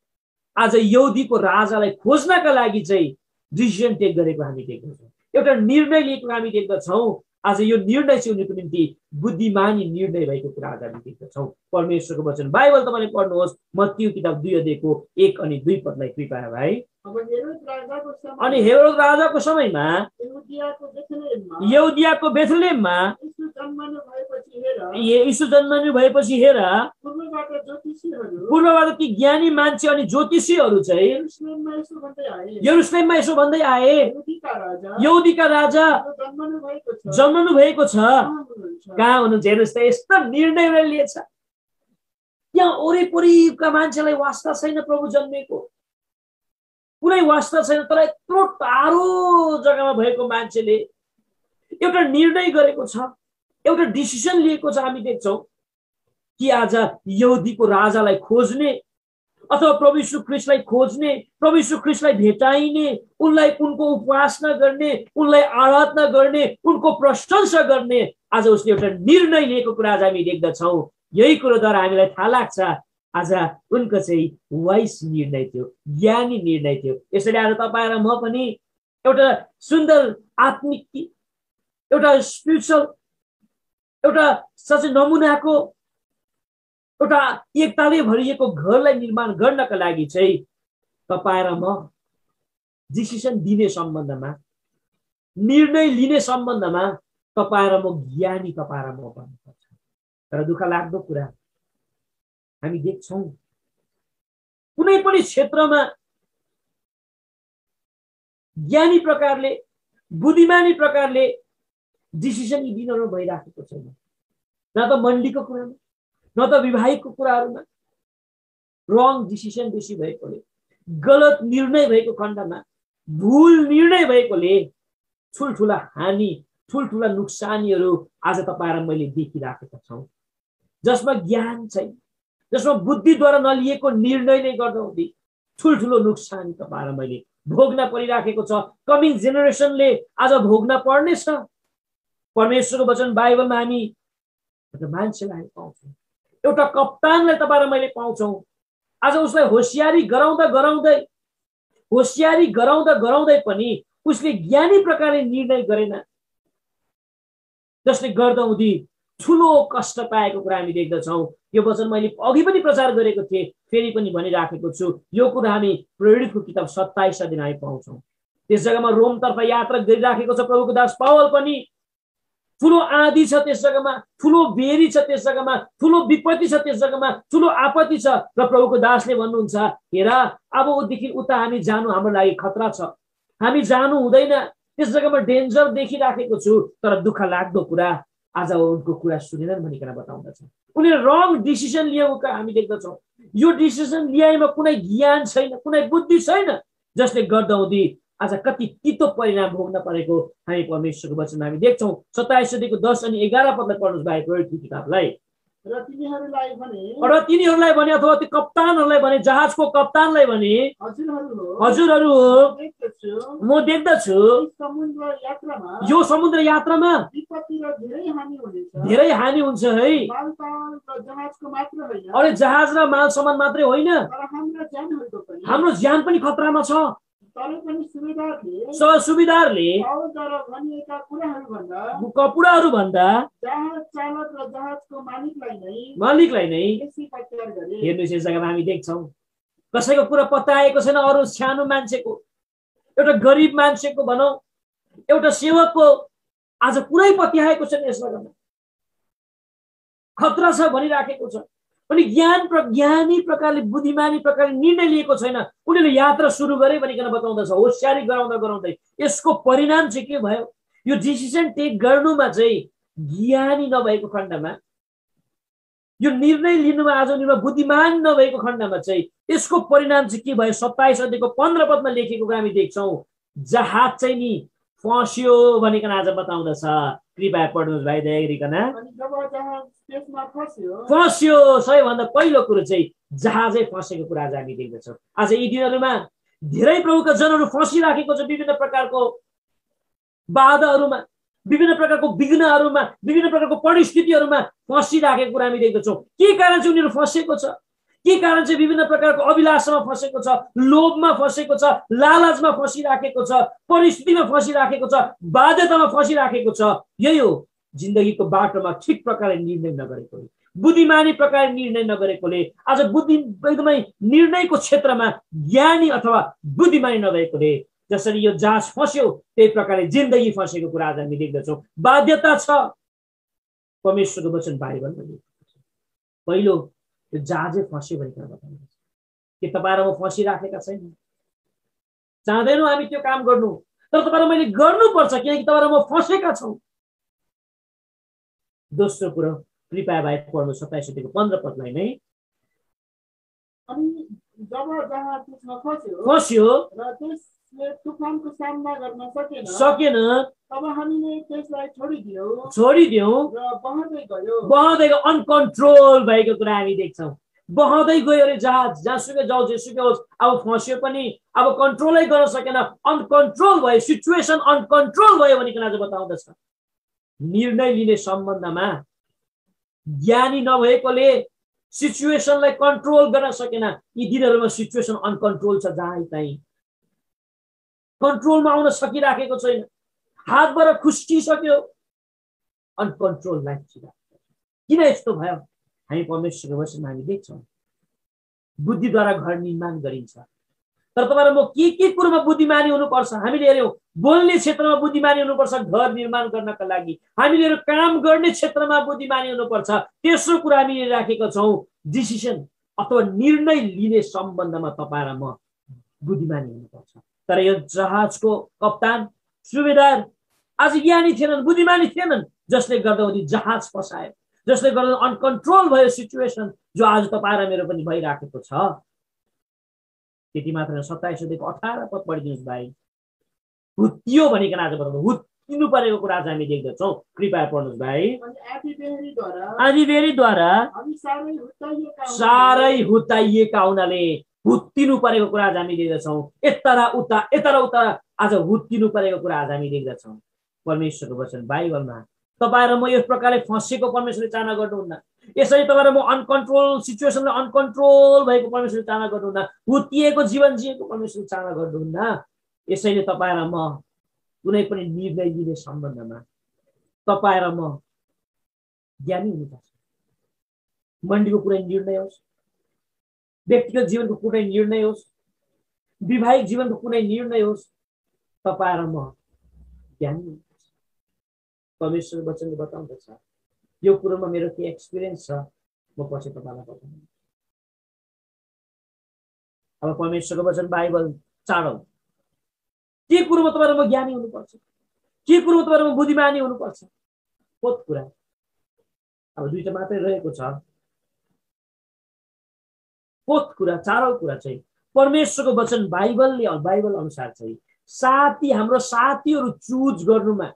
आज यहुदीको राजालाई खोज्नका लागि चाहिँ डिसिजन टेक गरेको हामी देख्दछौँ, एउटा निर्णय लिएको हामी देख्दछौँ। आज यो निर्णय चाहिँ उनीहरूको निम्ति बुद्धिमानी निर्णय भएको कुरा आज हामी देख्दछौँ। परमेश्वरको वचन बाइबल तपाईँले पढ्नुहोस्, मत्ती किताब 2 अध्यायको 1 अनि 2 पदलाई कृपया भाइ। अनि हेरोद राजाको समयमा यहुदियाको बेथलेहममा यीशु जन्मनु भएपछि हेर पूर्वबाट ती ज्ञानी मान्छे अनि ज्योतिषीहरू चाहिँ यरुशलेममा यसो भन्दै आए, यहुदीका राजा जन्मनु भएको छ, कहाँ हुनुहुन्छ हेर्नुहोस् त। यस्तो निर्णय लिएछ। त्यहाँ वरिपरिका मान्छेलाई वास्ता छैन प्रभु जन्मेको, कुनै वास्ता छैन। तर यत्रो टाढो जग्गामा भएको मान्छेले एउटा निर्णय गरेको छ, एउटा डिसिसन लिएको छ। हामी देख्छौँ कि आज यहुदीको राजालाई खोज्ने अथवा प्रभु यीशु ख्रीष्टलाई खोज्ने, प्रभु यीशु ख्रीष्टलाई भेटाइने, उनलाई उनको उपासना गर्ने, उनलाई आराधना गर्ने, उनको प्रशंसा गर्ने आज उसले एउटा निर्णय लिएको कुरा आज हामी देख्दछौँ। यही कुरोद्वारा हामीलाई थाहा लाग्छ आज उनको चाहिँ वाइस निर्णय थियो, ज्ञानी निर्णय थियो। यसैले आज तपाईँ र म पनि एउटा सुन्दर आत्मिक, एउटा स्पिरिचुअल, एउटा साँच्चै नमुनाको, एउटा एकताले भरिएको घरलाई निर्माण गर्नका लागि चाहिँ तपाईँ र म डिसिसन दिने सम्बन्धमा, निर्णय लिने सम्बन्धमा तपाईँ र म ज्ञानी, तपाईँ र म बन्नुपर्छ। तर दुःख लाग्दो कुरा हामी देख्छौँ कुनै पनि क्षेत्रमा ज्ञानी प्रकारले, बुद्धिमानी प्रकारले डिसिसन लिन भइराखेको छैन। न त मण्डलीको कुरामा, न त विवाहिकको कुराहरूमा रङ डिसिसन बेसी भएकोले, गलत निर्णय भएको खण्डमा, भुल निर्णय भएकोले ठुल्ठुला हानि, ठुल्ठुला नोक्सानीहरू आज तपाईँ र मैले देखिराखेका छौँ। जसमा ज्ञान छैन, जसमा बुद्धिद्वारा नलिएको निर्णयले गर्दा हुँदै ठुल्ठुलो नोक्सानी तपाईँ र मैले भोग्न परिराखेको छ। कमिङ जेनेरेसनले आज भोग्न पर्नेछ। परमेश्वरको वचन बाइबलमा हामी एउटा मान्छेलाई पाउँछौँ, एउटा कप्तानलाई तपाईँ र मैले पाउँछौँ। आज उसलाई होसियारी गराउँदै पनि उसले ज्ञानी प्रकारले निर्णय गरेन, जसले गर्दा हुँदी ठुलो कष्ट पाएको कुरा हामी देख्दछौँ। यो वचन मैले अघि पनि प्रचार गरेको थिएँ, फेरि पनि भनिराखेको छु। यो कुरा हामी प्रेरितको किताब 27 अध्यायमा हामी पाउँछौँ। त्यस जग्गामा रोमतर्फ यात्रा गरिराखेको छ प्रभुको दास पावल पनि। ठुलो आँधी छ त्यस जग्गामा, ठुलो बेरी छ त्यस जग्गामा, ठुलो विपत्ति छ त्यस जग्गामा, ठुलो आपत्ति छ। र प्रभुको दासले भन्नुहुन्छ, हेर अब उदेखि उता हामी जानु हाम्रो लागि खतरा छ, हामी जानु हुँदैन, त्यस जग्गामा डेन्जर देखिराखेको छु। तर दुःख लाग्दो कुरा आज उनको कुरा सुनेनन् भनिकन बताउँदछ। उनीहरूले रङ डिसिसन लिएको हामी देख्दछौँ। यो डिसिसन लिएमा कुनै ज्ञान छैन, कुनै बुद्धि छैन, जसले गर्दा हुँदी आज कति तितो परिणाम भोग्न परेको हामी परमेश्वरको वचनमा हामी देख्छौँ। 27 अध्यायको 10 अनि 11 पदलाई पढ्नुहोस् भाइ प्रेरितको किताबलाई। र तिनीहरूलाई भने अथवा त्यो कप्तानहरूलाई भने, जहाजको कप्तानलाई भने, हजुरहरू हो, म देख्दछु यो समुद्र यात्रामा धेरै हानि हुन्छ है। अरे जहाज र माल सामान मात्रै होइन, हाम्रो ज्यान पनि खतरामा छ। सुबेदारले कपुडाहरू भन्दा मालिकलाई नै हेर्नुहोस्। यस जग्गामा हामी देख्छौँ कसैको कुरा पत्याएको छैन। अरू सानो मान्छेको, एउटा गरिब मान्छेको भनौँ, एउटा सेवकको आज कुनै पत्याएको छैन। यस जग्गामा खतरा छ भनिराखेको छ। अनि ज्ञानी प्रकारले, बुद्धिमानी प्रकारले निर्णय लिएको छैन। उनीहरूले यात्रा सुरु गरे भनिकन बताउँदछ, होसियारी गराउँदै। यसको परिणाम चाहिँ के भयो? यो डिसिसन टेक गर्नुमा चाहिँ ज्ञानी नभएको खण्डमा, यो निर्णय लिनुमा आज उनीहरूमा बुद्धिमान नभएको खण्डमा चाहिँ यसको परिणाम चाहिँ के भयो? 27 अध्यायको 15 पदमा लेखेको हामी देख्छौँ, जहाज चाहिँ नि फस्यो भनिकन आज बताउँदछ। कृपया पढ्नुहोस् भाइ दया गरिकन। फस्यो, सबैभन्दा पहिलो कुरो चाहिँ जहाजै फसेको कुरा आज हामी देख्दछौँ। आज यी दिनहरूमा धेरै प्रभुका जनहरू फसिराखेको छ, विभिन्न प्रकारको बाधाहरूमा, विभिन्न प्रकारको विघ्नहरूमा, विभिन्न प्रकारको परिस्थितिहरूमा फसिराखेको कुरा हामी देख्दछौँ। के कारण चाहिँ उनीहरू फसेको छ? के कारण चाहिँ विभिन्न प्रकारको अभिलाषामा फसेको छ, लोभमा फसेको छ, लालचमा फसिराखेको छ, परिस्थितिमा फसिराखेको छ, बाध्यतामा फसिराखेको छ। यही हो जिन्दगीको बाटोमा ठिक प्रकारले निर्णय नगरेकोले, बुद्धिमानी प्रकारले निर्णय नगरेकोले, आज बुद्धि एकदमै निर्णयको क्षेत्रमा ज्ञानी अथवा बुद्धिमानी नभएकोले जसरी यो जहाज फस्यो त्यही प्रकारले जिन्दगी फसेको कुरा आज हामी देख्दछौँ। बाध्यता छ। परमेश्वरको वचन बाइबलमा लेखेको छ। पहिलो त्यो जहाजै फस्यो भनेर बताउनुहुन्छ के तपाईँ र म फसिराखेका छैन? चाहँदैनौँ हामी त्यो काम गर्नु, तर तपाईँ र मैले गर्नुपर्छ किनकि तपाईँ र म फसेका छौँ। दोस्रो कुरो कृपया भाइ पढ्नु 27:15 नै। अनि जब जहाज त्यसमा फस्यो र त्यसले तुफानको सामना गर्न सकेन तब हामीले त्यसलाई छोडिदियौँ र बहँदै गयो। अनकन्ट्रोल भएको कुरा हामी देख्छौँ। बहँदै गयो अरे जहाज, जहाँसुकै जाऊ जेसुकै होस्, अब फस्यो पनि अब कन्ट्रोलै गर्न सकेन, अनकन्ट्रोल भयो, सिचुएसन अनकन्ट्रोल भयो भनिकन आज बताउँदछ। निर्णय लिने सम्बन्धमा ज्ञानी नभएकोले सिचुएसनलाई कन्ट्रोल गर्न सकेन। यी दिनहरूमा सिचुएसन अनकन्ट्रोल छ, जहाँ चाहिँ कन्ट्रोलमा आउन सकिराखेको छैन, हातबाट खुस्टिसक्यो, अनकन्ट्रोल लाइफ छिराएको। किन यस्तो भयो? हामी परमेश्वरको वचनमा हामी देख्छौँ बुद्धिद्वारा घर निर्माण गरिन्छ, तर तपाईँ र म के कुरोमा बुद्धिमानी हुनुपर्छ? हामीले हेऱ्यौँ बोल्ने क्षेत्रमा बुद्धिमानी हुनुपर्छ घर निर्माण गर्नका लागि, हामीले हेऱ्यौँ काम गर्ने क्षेत्रमा बुद्धिमानी हुनुपर्छ। तेस्रो कुरा हामीले राखेका छौँ डिसिसन अथवा निर्णय लिने सम्बन्धमा तपाईँ र म बुद्धिमानी हुनुपर्छ। तर यो जहाजको कप्तान सुबेदार आज ज्ञानी थिएनन्, बुद्धिमानी थिएनन्, जसले गर्दा उनी जहाज फसाए, जसले गर्दा अनकन्ट्रोल भयो सिचुएसन, जो आज तपाईँ र मेरो पनि भइराखेको छ। त्यति मात्र 27:18 पढिदिनुहोस् भाइ। हुत्तियो भनिकन आज बताउनु, हुत्तिनु परेको कुरा आज हामी देख्दछौँ। कृपया पढ्नुहोस् भाइ। आँधीबेहरीद्वारा साह्रै हुत्ताइएका हुनाले हुत्तिनु परेको कुरा आज हामी देख्दछौँ। यता र उता आज हुत्तिनु परेको कुरा आज हामी देख्दछौँ। परमेश्वरको वचन बाइबलमा तपाईँ र म यस प्रकारले फसेको परमेश्वरले चाहना गर्नुहुन्न। यसरी तपाईँ र म अनकन्ट्रोल सिचुएसनले अनकन्ट्रोल भएको परमेश्वरले चाहना गर्नुहुन्न। हुत्तिएको जीवन जिएको परमेश्वरले चाहना गर्नुहुन्न। यसैले तपाईँ र म कुनै पनि निर्णय लिने सम्बन्धमा तपाईँ र म ज्ञानी हुनुपर्छ। मण्डलीको कुनै निर्णय होस्, व्यक्तिगत जीवनको कुनै निर्णय होस्, वैवाहिक जीवनको कुनै निर्णय होस्, तपाईँ र म ज्ञानी हुनुपर्छ। परमेश्वर वचनले बताउँदछ यो कुरोमा मेरो के एक्सपिरियन्स छ म पछि तपाईँलाई बताउँछु। अब परमेश्वरको वचन बाइबल चाडौँ। के कुरोमा तपाईँ र म ज्ञानी हुनुपर्छ? के कुरोमा तपाईँ र म बुद्धिमानी हुनुपर्छ? बहुत कुरा अब दुईटा मात्रै रहेको छ। बहुत कुरा, चारौँ कुरा चाहिँ परमेश्वरको वचन बाइबल अनुसार चाहिँ साथी, हाम्रो साथीहरू चुज गर्नुमा,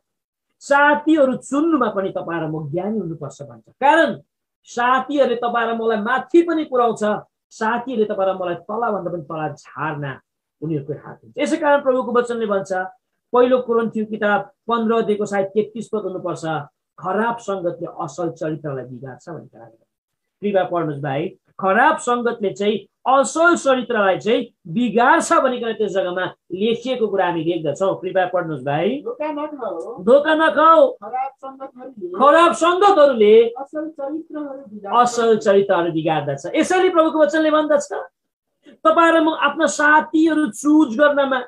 साथीहरू चुन्नुमा पनि तपाईँ र म ज्ञानी हुनुपर्छ भन्छ। कारण साथीहरूले तपाईँ र मलाई माथि पनि पुर्याउँछ, साथीहरूले तपाईँ र मलाई तलभन्दा पनि तल झार्न उनीहरूको हात हुन्छ। यसै कारण प्रभुको वचनले भन्छ पहिलो कोरिन्थियो किताब 15 सायद 33 पद हुनुपर्छ, खराब सङ्गतले असल चरित्रलाई बिगार्छ भनेर। कृपया पढ्नुहोस् भाइ। खराब सङ्गतले चाहिँ असल चरित्रलाई चाहिँ बिगार्छ भनिकन त्यस जग्गामा लेखिएको कुरा हामी देख्दछौँ। कृपया पढ्नुहोस् भाइ। धोका नखाऊ, खराब सङ्गतहरूले असल चरित्रहरू बिगार्दछ। यसैले प्रभुको वचनले भन्दछ तपाईँ र म आफ्ना साथीहरू चुज गर्नमा,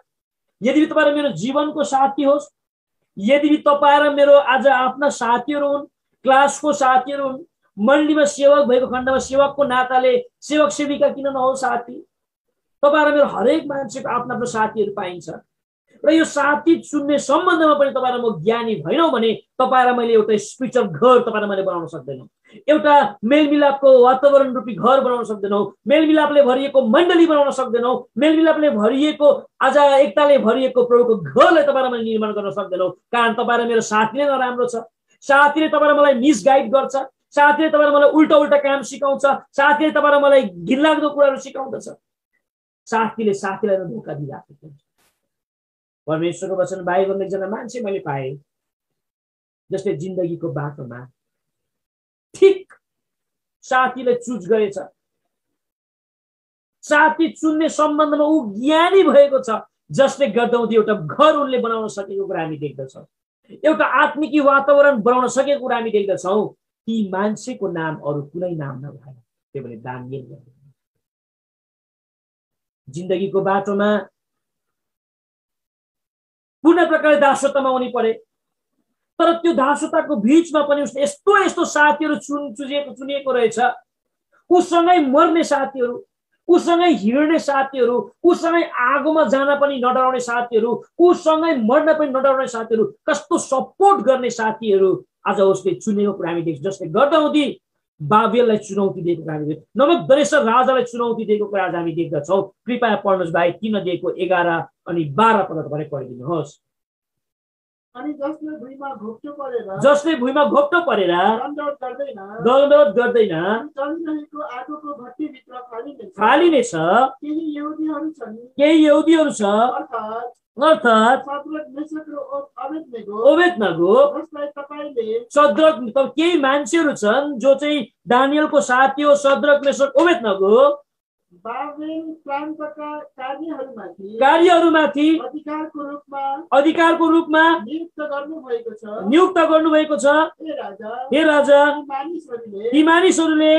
यदि तपाईँ र मेरो जीवनको साथी होस्, यदि तपाईँ र मेरो आज आफ्ना साथीहरू हुन्, क्लासको साथीहरू हुन्, मण्डलीमा सेवक भएको खण्डमा सेवकको नाताले सेवक सेविका किन नहोस् साथी, तपाईँ र मेरो हरेक मान्छेको आफ्नो आफ्नो साथीहरू पाइन्छ। र यो साथी चुन्ने सम्बन्धमा पनि तपाईँ र म ज्ञानी भएनौँ भने तपाईँ र मैले एउटा स्पिरिचुअल घर तपाईँ र मैले बनाउन सक्दैनौँ, एउटा मेलमिलापको वातावरण रूपी घर बनाउन सक्दैनौँ, मेलमिलापले भरिएको मण्डली बनाउन सक्दैनौँ, मेलमिलापले भरिएको आज एकताले भरिएको प्रभुको घरलाई तपाईँ र मैले निर्माण गर्न सक्दैनौँ। कारण तपाईँ र मेरो साथीले नराम्रो छ, साथीले तपाईँ र मलाई मिसगाइड गर्छ, साथीले तपाईँ र मलाई उल्टा उल्टा काम सिकाउँछ, साथीले तपाईँ र मलाई घिनलाग्दो कुराहरू सिकाउँदछ, साथीले साथीलाई धोका दिइराखेको हुन्छ। परमेश्वरको वचन बाइबलमा एकजना मान्छे मैले पाएँ जसले जिन्दगीको बाटोमा ठिक साथीलाई चुज गरेछ, साथी चुन्ने सम्बन्धमा ऊ ज्ञानी भएको छ, जसले गर्दा एउटा घर उनले बनाउन सकेको कुरा हामी देख्दछौँ, एउटा आत्मिक वातावरण बनाउन सकेको कुरा हामी देख्दछौँ। ती मान्छेको नाम अरू कुनै नाम नभएर त्यो भने दानिएल। जिन्दगीको बाटोमा पूर्ण प्रकारले दासत्वमा उनी परे, तर त्यो दासत्वको बीचमा पनि उसले यस्तो यस्तो साथीहरू चुनिएको रहेछ, उसँगै मर्ने साथीहरू, उसँगै हिँड्ने साथीहरू, उसँगै आगोमा जान पनि नडराउने साथीहरू, उसँगै मर्न पनि नडराउने साथीहरू, कस्तो सपोर्ट गर्ने साथीहरू आज उसले चुनेको कुरा हामी देख्छौँ। जसले गर्दा उनी बाबेललाई चुनौती दिएको कुरा हामी देख्छौँ, नबुकदनेस्सर राजालाई चुनौती दिएको कुरा आज हामी देख्दछौँ। कृपया पढ्नुहोस् भाइ, 3 अध्यायको 11 अनि 12 पद तपाईले पढिदिनुहोस्। अनि जसले भुइँमा घोप्टो परेर दण्डवत गर्दैन, फालिनेछ। केही यहुदीहरू छ अर्थात् ओबेदनगो, सद्रक, केही मान्छेहरू छन् जो चाहिँ दानिएलको साथी हो, सद्रक, मेशक, ओबेदनगो, कार्यहरूमाथि अधिकारको रूपमा नियुक्त गर्नुभएको छ। हे राजा, ती मानिसहरूले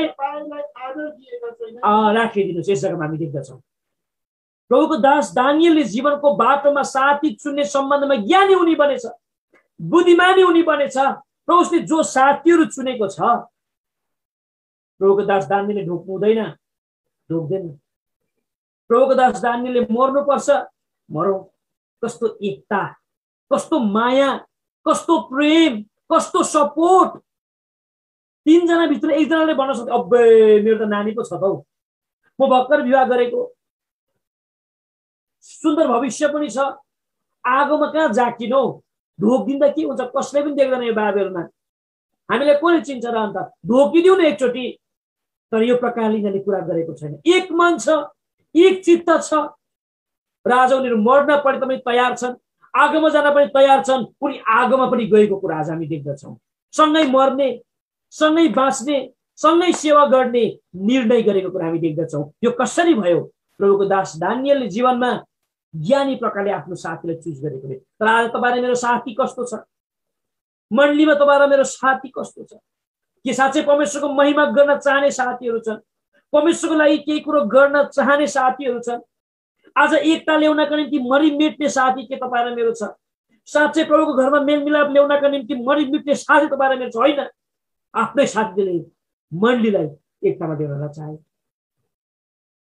राखिदिनुहोस्। यस जग्गामा हामी देख्दछौँ प्रभुको दास दानिएलले जीवनको बाटोमा साथी चुन्ने सम्बन्धमा ज्ञानी उनी बनेछ, बुद्धिमानी उनी बनेछ र उसले जो साथीहरू चुनेको छ, प्रभुको दास दानिएलले ढोक्नु हुँदैन, ढोक्दैन। प्रभुको दास दानिएलले मर्नुपर्छ, मरौँ। कस्तो एकता, कस्तो माया, कस्तो प्रेम, कस्तो सपोर्ट। 3 जना भित्र एकजनाले भन्न सक्छ, अब्बे मेरो त नानी पो छ त हौ, म भर्खर विवाह गरेको, सुन्दर भविष्य पनि छ, आगोमा कहाँ जाकिनु, ढोकिदिँदा के हुन्छ, कसले पनि देख्दैन यो बाबेलमा, हामीलाई कसले चिन्छ र अन्त ढोकिदिउँ न एकचोटि। तर यो प्रकारले यिनीहरूले कुरा गरेको छैन। एक मन छ, एक चित्त छ। राजा उनीहरू मर्न पनि पनि तयार छन्, आगोमा जान पनि तयार छन्, उनी आगोमा पनि गएको कुरा आज हामी देख्दछौँ। सँगै मर्ने, सँगै बाँच्ने, सँगै सेवा गर्ने निर्णय गरेको कुरा हामी देख्दछौँ। यो कसरी भयो? प्रभुको दास दानिएलले जीवनमा ज्ञानी प्रकारले आफ्नो साथीलाई चुज गरेको थियो। तर आज तपाईँ र मेरो साथी कस्तो छ? मण्डलीमा तपाईँ र मेरो साथी कस्तो छ? के साँच्चै परमेश्वरको महिमा गर्न चाहने साथीहरू छन्? परमेश्वरको लागि केही कुरो गर्न चाहने साथीहरू छन्? आज एकता ल्याउनका निम्ति मरिमिट्ने साथी के तपाईँ र मेरो छ? साँच्चै प्रभुको घरमा मेलमिलाप ल्याउनका निम्ति मरिमिट्ने साथी तपाईँ र मेरो छ? होइन, आफ्नै साथीले मण्डलीलाई एकतामा ल्याउन चाहे।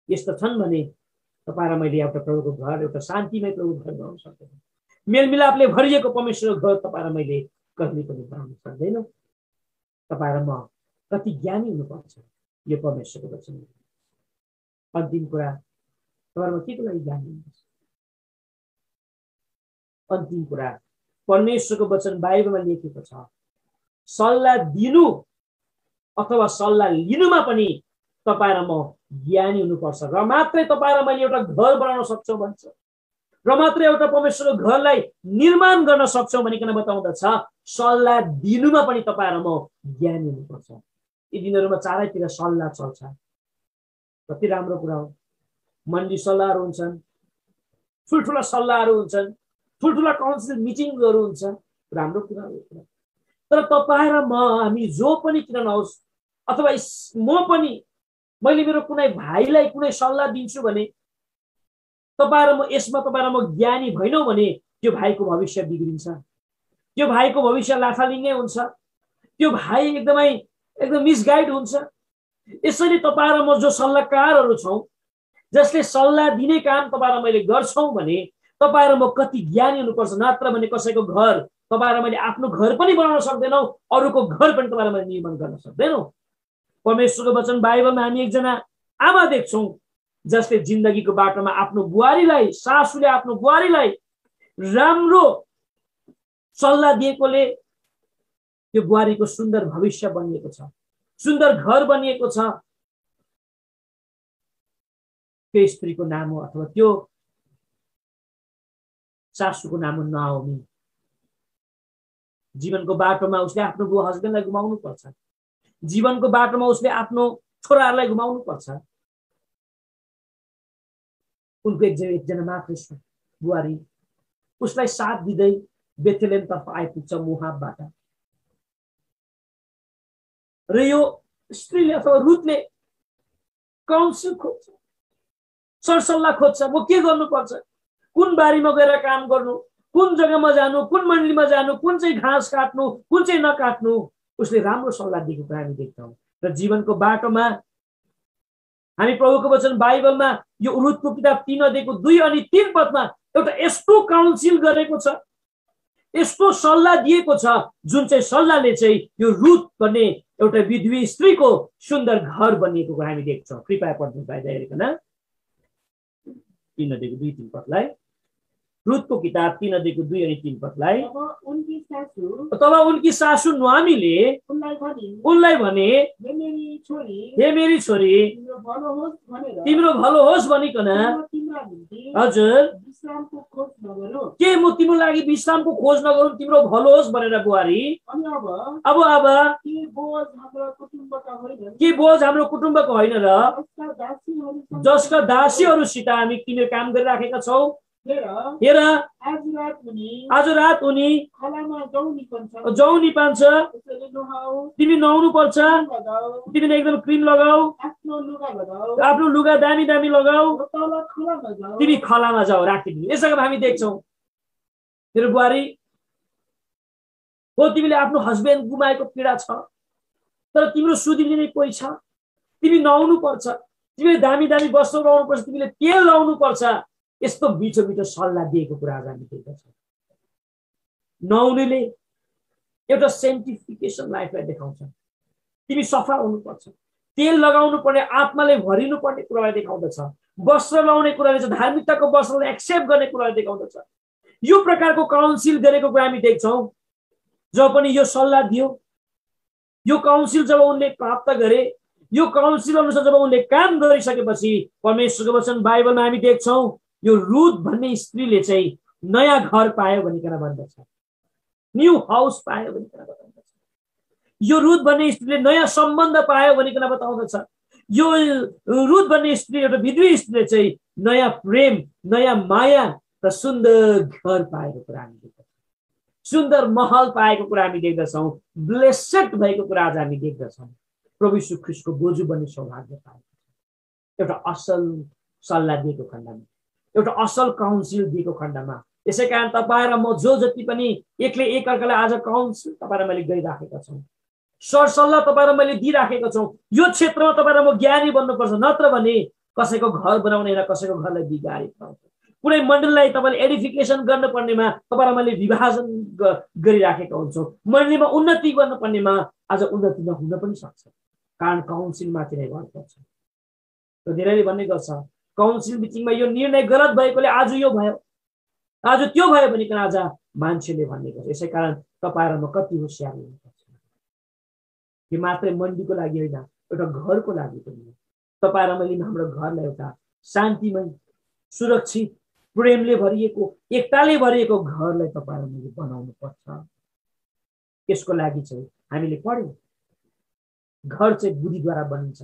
यस्तो छन् भने तपाईँ र मैले एउटा प्रभुको घर, एउटा शान्तिमय प्रभुको घर बनाउन सक्दैन। मेलमिलापले भरिएको परमेश्वरको घर तपाईँ र मैले कहिले पनि बनाउन सक्दैनौँ। तपाईँ र म कति ज्ञानी हुनुपर्छ यो परमेश्वरको वचन। अन्तिम कुरा, तपाईँमा के को लागि ज्ञानी हुनुपर्छ? अन्तिम कुरा, परमेश्वरको वचन बाइबलमा लेखेको छ, सल्लाह दिनु अथवा सल्लाह लिनुमा पनि तपाईँ र म ज्ञानी हुनुपर्छ, र मात्रै तपाईँ र मैले एउटा घर बनाउन सक्छौँ भन्छ, र मात्रै एउटा परमेश्वरको घरलाई निर्माण गर्न सक्छौँ भनिकन बताउँदछ। सल्लाह दिनुमा पनि तपाईँ र म ज्ञानी हुनुपर्छ। यी दिनहरूमा चारैतिर सल्लाह चल्छ, कति राम्रो कुरा हो। मण्डली सल्लाहहरू हुन्छन्, ठुल्ठुला सल्लाहहरू हुन्छन्, ठुल्ठुला काउन्सिल मिटिङहरू हुन्छ, राम्रो कुरा हो। तर तपाईँ र म, हामी जो पनि किन नहोस्, अथवा म पनि, मैले मेरो कुनै भाइलाई कुनै सल्लाह दिन्छु भने तपाईँ र म यसमा तपाईँ र म ज्ञानी भएनौँ भने त्यो भाइको भविष्य बिग्रिन्छ, त्यो भाइको भविष्य लाथालिङ्गै हुन्छ, त्यो भाइ एकदम मिसगाइड हुन्छ। यसरी तपाईँ र म जो सल्लाहकारहरू छौँ, जसले सल्लाह दिने काम तपाईँ र मैले गर्छौँ भने तपाईँ र म कति ज्ञानी हुनुपर्छ। नत्र भने कसैको घर तपाईँ र मैले आफ्नो घर पनि बनाउन सक्दैनौँ, अरूको घर पनि तपाईँ र मैले निर्माण गर्न सक्दैनौँ। परमेश्वरको वचन बाइबलमा हामी एकजना आमा देख्छौँ जसले जिन्दगीको बाटोमा आफ्नो बुहारीलाई, सासूले आफ्नो बुहारीलाई राम्रो सल्लाह दिएकोले त्यो बुहारीको सुन्दर भविष्य बनिएको छ, सुन्दर घर बनिएको छ। त्यो स्त्रीको नाम हो अथवा त्यो सासूको नाम हो नाओमी। जीवनको बाटोमा उसले आफ्नो बुवा हस्बेन्डलाई गुमाउनु पर्छ, जीवनको बाटोमा उसले आफ्नो छोराहरूलाई गुमाउनु पर्छ, उनको एकजना मात्रै छ बुहारी, उसलाई साथ दिँदै बेथलेहमतर्फ आइपुग्छ मोआबबाट। र यो स्त्रीले अथवा रुथले काउन्सिल खोज्छ, सरसल्लाह खोज्छ, म के गर्नुपर्छ, कुन बारीमा गएर काम गर्नु, कुन जग्गामा जानु, कुन मण्डलीमा जानु, कुन चाहिँ घाँस काट्नु, कुन चाहिँ नकाट्नु। उसले राम्रो सल्लाह दिएको कुरा हामी देख्छौँ। र जीवनको बाटोमा हामी प्रभुको वचन बाइबलमा यो रुथको किताब 3:2 अनि 3 पदमा एउटा यस्तो काउन्सिल गरेको छ, यस्तो सल्लाह दिएको छ, जुन चाहिँ सल्लाहले चाहिँ यो रुथ भन्ने एउटा विधवी स्त्रीको सुन्दर घर बनिएको कुरा हामी देख्छौँ। कृपया पढ्नु पाइरहेको 3:2-3 पदलाई, रुथको किताब 3:2 अनि 3 पदलाई। तब उनकी सासू नुहामीले उनलाई भने, हे मेरी छोरी, तिम्रो भलो होस् भनिकन, हजुर, के म तिम्रो लागि विश्रामको खोज नगरौँ, तिम्रो भलो होस् भनेर बुहारी। अब के बोझ हाम्रो कुटुम्बको होइन र जसका दासीहरूसित हामी किनेर काम गरिराखेका छौँ। हेर, आज रात उनी जौ निपान्छ, तिमी नुहाउनु पर्छ, तिमीले एकदम क्रिम लगाऊ, आफ्नो लुगा दामी दामी लगाऊ, तिमी खलामा जाऊ, राखिदिनु। यसो हामी देख्छौँ तेरो बुहारी हो, तिमीले आफ्नो हस्बेन्ड गुमाएको पीडा छ, तर तिम्रो सुधी लिने कोही छ, तिमी नुहाउनु पर्छ, तिमीले दामी दामी वस्त्र लगाउनु पर्छ, तिमीले तेल लाउनु पर्छ। यस्तो मिठो मिठो सल्लाह दिएको कुरा हामी देख्दछौँ। नुहाउनुले एउटा सेन्टिफिकेसन लाइफलाई देखाउँछ। तिमी सफा हुनुपर्छ, तेल लगाउनु पर्ने, आत्माले भरिनु पर्ने कुरालाई देखाउँदछ। वस्त्र लगाउने कुराले चाहिँ धार्मिकताको वस्त्रलाई एक्सेप्ट गर्ने कुरालाई देखाउँदछ। यो प्रकारको काउन्सिल गरेको कुरा हामी देख्छौँ। जब पनि यो सल्लाह दियो, यो काउन्सिल जब उनले प्राप्त गरे, यो काउन्सिल अनुसार जब उनले काम गरिसकेपछि परमेश्वरको वचन बाइबलमा हामी देख्छौँ यो रुथ भन्ने स्त्रीले चाहिँ नयाँ घर पायो भनिकन भन्दछ, न्यू हाउस पायो भनिकन बताउँदछ। यो रुथ भन्ने स्त्रीले नयाँ सम्बन्ध पायो भनिकन बताउँदछ। यो रुथ भन्ने स्त्री, एउटा विधवी स्त्रीले चाहिँ नयाँ प्रेम, नयाँ माया र सुन्दर घर पाएको कुरा हामी देख्दछौँ, सुन्दर महल पाएको कुरा हामी देख्दछौँ, ब्लेसेड भएको कुरा आज हामी देख्दछौँ। प्रभु यीशु ख्रीष्टको बोजू बन्ने सौभाग्य पाएको, एउटा असल सल्लाह दिएको खण्डमा, एउटा असल काउन्सिल दिएको खण्डमा। यसै कारण तपाईँ र म जो जति पनि एकले एकअर्कालाई आज काउन्सिल तपाईँ र मैले गरिराखेका छौँ, सरसल्लाह तपाईँ र मैले दिइराखेका छौँ। यो क्षेत्रमा तपाईँ र म ज्ञानी बन्नुपर्छ, नत्र भने कसैको घर बनाउने र कसैको घरलाई बिगारी पाउँछ। कुनै मण्डलीलाई तपाईँले एडिफिकेसन गर्नुपर्नेमा तपाईँ र मैले विभाजन गरिराखेका हुन्छौँ। मण्डलीमा उन्नति गर्नुपर्नेमा आज उन्नति नहुन पनि सक्छ, कारण काउन्सिलमाथि नै भर पर्छ। र धेरैले भन्ने गर्छ काउन्सिल मिटिङमा यो निर्णय गलत भएकोले आज यो भयो, आज त्यो भयो भनिकन आज मान्छेले भन्ने गर्छ। यसै कारण तपाईँ र म कति होसियार हुनुपर्छ। यो मात्रै मण्डलीको लागि होइन, एउटा घरको लागि पनि हो। तपाईँ र मैले हाम्रो घरलाई एउटा शान्तिमय, सुरक्षित, प्रेमले भरिएको, एकताले भरिएको घरलाई तपाईँ र मैले बनाउनु पर्छ। यसको लागि चाहिँ हामीले पढ्यौँ, घर चाहिँ बुद्धिद्वारा बनिन्छ।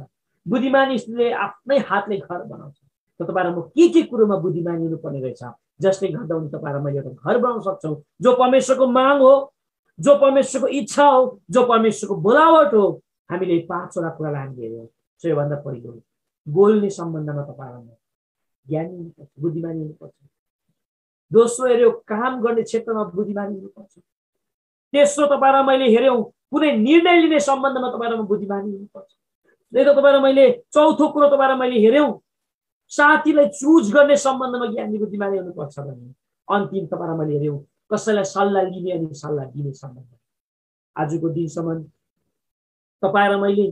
बुद्धिमानी स्त्रीले आफ्नै हातले घर बनाउँछ। त तपाईँ र म के कुरोमा बुद्धिमानी हुनुपर्ने रहेछ, जसले गर्दा उनी तपाईँ र मैले एउटा घर बनाउन सक्छौँ जो परमेश्वरको माग हो, जो परमेश्वरको इच्छा हो, जो परमेश्वरको बोलावट हो। हामीले 5वटा कुरालाई हामी हेऱ्यौँ। सबैभन्दा पहिलो, बोल्ने सम्बन्धमा तपाईँ र म ज्ञानी हुनुपर्छ, बुद्धिमानी हुनुपर्छ। दोस्रो हेऱ्यौँ, काम गर्ने क्षेत्रमा बुद्धिमानी हुनुपर्छ। तेस्रो तपाईँ र मैले हेऱ्यौँ, कुनै निर्णय लिने सम्बन्धमा तपाईँ र म बुद्धिमानी हुनुपर्छ। तपाईँ र मैले चौथो कुरो तपाईँ र मैले हेऱ्यौँ, साथीलाई चुज गर्ने सम्बन्धमा ज्ञानी बुद्धिमानी हुनुपर्छ भने अन्तिम तपाईँ र मैले हेऱ्यौँ, कसैलाई सल्लाह लिने अनि सल्लाह दिने सम्बन्ध। आजको दिनसम्म तपाईँ र मैले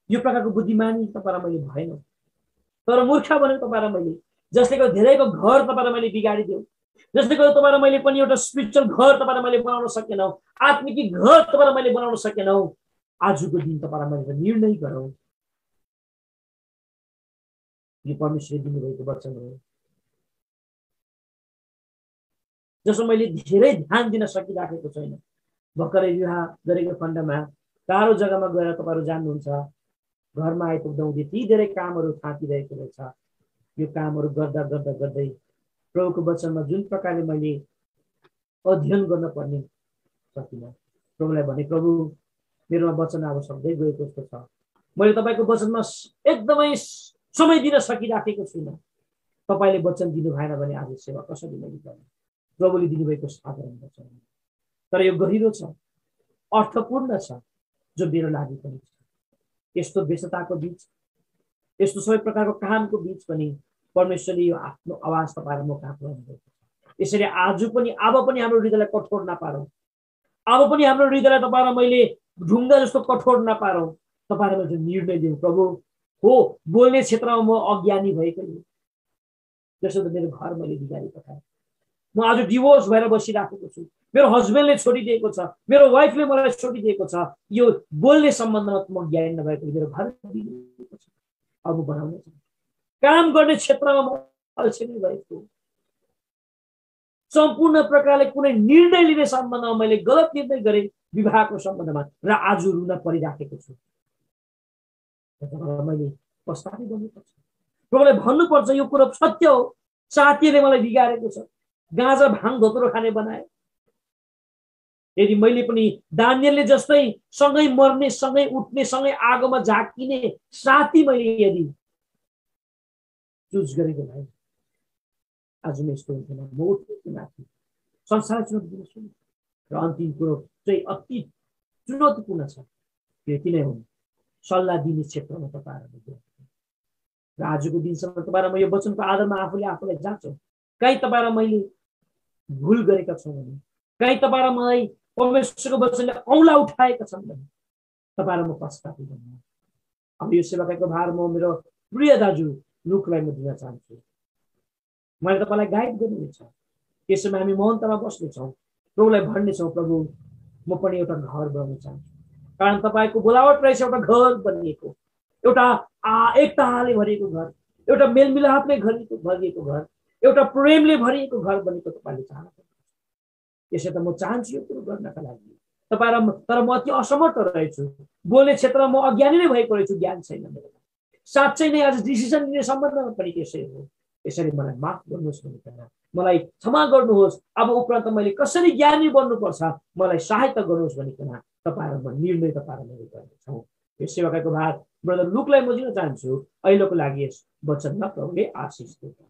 यो प्रकारको बुद्धिमानी तपाईँ र मैले भएन। तर मूर्ख भने तपाईँ र मैले, जसले गर्दा धेरैको घर तपाईँ र मैले बिगाडिदियो, जसले गर्दा तपाईँ र मैले पनि एउटा स्पिरिचुअल घर तपाईँ र मैले बनाउन सकेनौँ, आत्मिक घर तपाईँ र मैले बनाउन सकेनौँ। आजको दिन तपाईँ र मैले निर्णय गरौँ, यो परमेश्वरले दिनुभएको वचन हो, जसमा मैले धेरै ध्यान दिन सकिराखेको छैन। भर्खरै विवाह गरेको खण्डमा टाढो जग्गामा गएर तपाईँहरू जान्नुहुन्छ, घरमा आइपुग्दा ती धेरै कामहरू थाकिरहेको रहेछ। यो कामहरू गर्दा गर्दा गर्दै प्रभुको वचनमा जुन प्रकारले मैले अध्ययन गर्न पर्ने सकिनँ। प्रभुलाई भने प्रभु मेरोमा वचन अब सक्दै गएको जस्तो छ, मैले तपाईँको वचनमा एकदमै समय दिन सकिराखेको छुइनँ। तपाईँले वचन दिनु भएन भने आज सेवा कसरी मैले गर्ने? प्रभुले दिनुभएको साधारण वचन तर यो गहिरो छ, अर्थपूर्ण छ, जो मेरो लागि पनि छ। यस्तो व्यस्तताको बीच, यस्तो सबै प्रकारको कामको बीच पनि परमेश्वरले यो आफ्नो आवाज तपाईँलाई म कहाँ पुर्याउनु भएको छ। यसरी आज पनि अब पनि हाम्रो हृदयलाई कठोर नपारौँ, अब पनि हाम्रो हृदयलाई तपाईँलाई मैले ढुङ्गा जस्तो कठोर नपारौँ। तपाईँलाई मैले निर्णय दिउँ, प्रभु हो बोल्ने क्षेत्रमा म अज्ञानी भएको छु, त्यसो त मेरो घर मैले बिगारी पठाएँ। म आज डिभोर्स भएर बसिराखेको छु, मेरो हस्बेन्डले छोडिदिएको छ, मेरो वाइफले मलाई छोडिदिएको छ। यो बोल्ने सम्बन्धमा म ज्ञानी नभएकोले मेरो घर बिग्रिएको छ। अब बनाउने छ, काम गर्ने क्षेत्रमा म अल्छी नै भएको, सम्पूर्ण प्रकारले कुनै निर्णय लिने सम्बन्धमा मैले गलत निर्णय गरेँ विवाहको सम्बन्धमा र आज रुन परिराखेको छु। मैले पछाडि गर्नुपर्छ, प्रभुलाई भन्नुपर्छ यो कुरो सत्य हो, साथीले मलाई बिगारेको छ, गाँजा भाङ धोत्रो खाने बनाए। यदि मैले पनि दानियलले जस्तै सँगै मर्ने, सँगै उठ्ने, सँगै आगोमा झाकिने साथी मैले यदि चुज गरेको भए आज म यस्तो हुन्थेन। म उठ्ने माथि संसार चुनौती दिन्छु र अन्तिम कुरो चाहिँ अति चुनौतीपूर्ण छ, त्यो यति नै हो, सल्लाह दिने क्षेत्रमा तपाईँहरू र आजको दिनसम्म तपाईँलाई म यो वचनको आधारमा आफूले आफूलाई जाँचौँ, कहीँ तपाईँलाई मैले भुल गरेका छौँ भने, कहीँ तपाईँलाई मलाई परमेश्वरको वचनले औँला उठाएका छन् भने तपाईँलाई म पछतापी गर्नु। अब यो सेवाकाको भार म मेरो प्रिय दाजु लुकलाई म दिन चाहन्छु। मैले तपाईँलाई गाइड गर्नुहुनेछ, त्यसमा हामी मौनतामा बस्नेछौँ, प्रभुलाई भन्नेछौँ प्रभु म पनि एउटा घर बनाउन चाहन्छु, कारण तपाईँको बोलावट रहेछ एउटा घर बनिएको, एउटा एकताले भरिएको घर, एउटा मेलमिलापले भरिएको घर, एउटा प्रेमले भरिएको घर बनेको तपाईँले चाहनुहुन्छ। यसै त म चाहन्छु यो कुरो गर्नका लागि, तपाईँलाई तर म अति असमर्थ रहेछु, बोल्ने क्षेत्रमा म अज्ञानी नै भएको रहेछु, ज्ञान छैन मेरोमा। साँच्चै नै आज डिसिजन लिने सम्बन्धमा पनि त्यसै हो। यसरी मलाई माफ गर्नुहोस् भनिकन, मलाई क्षमा गर्नुहोस्, अब उपरान्त मैले कसरी ज्ञानी बन्नुपर्छ मलाई सहायता गर्नुहोस् भनिकन तपाईँहरूमा निर्णय तपाईँहरूले गर्नेछौँ। यो सेवाकाको भाग ब्रदर लुकलाई म दिन चाहन्छु। अहिलेको लागि यस वचनमा प्रभुले आशिष दिनु।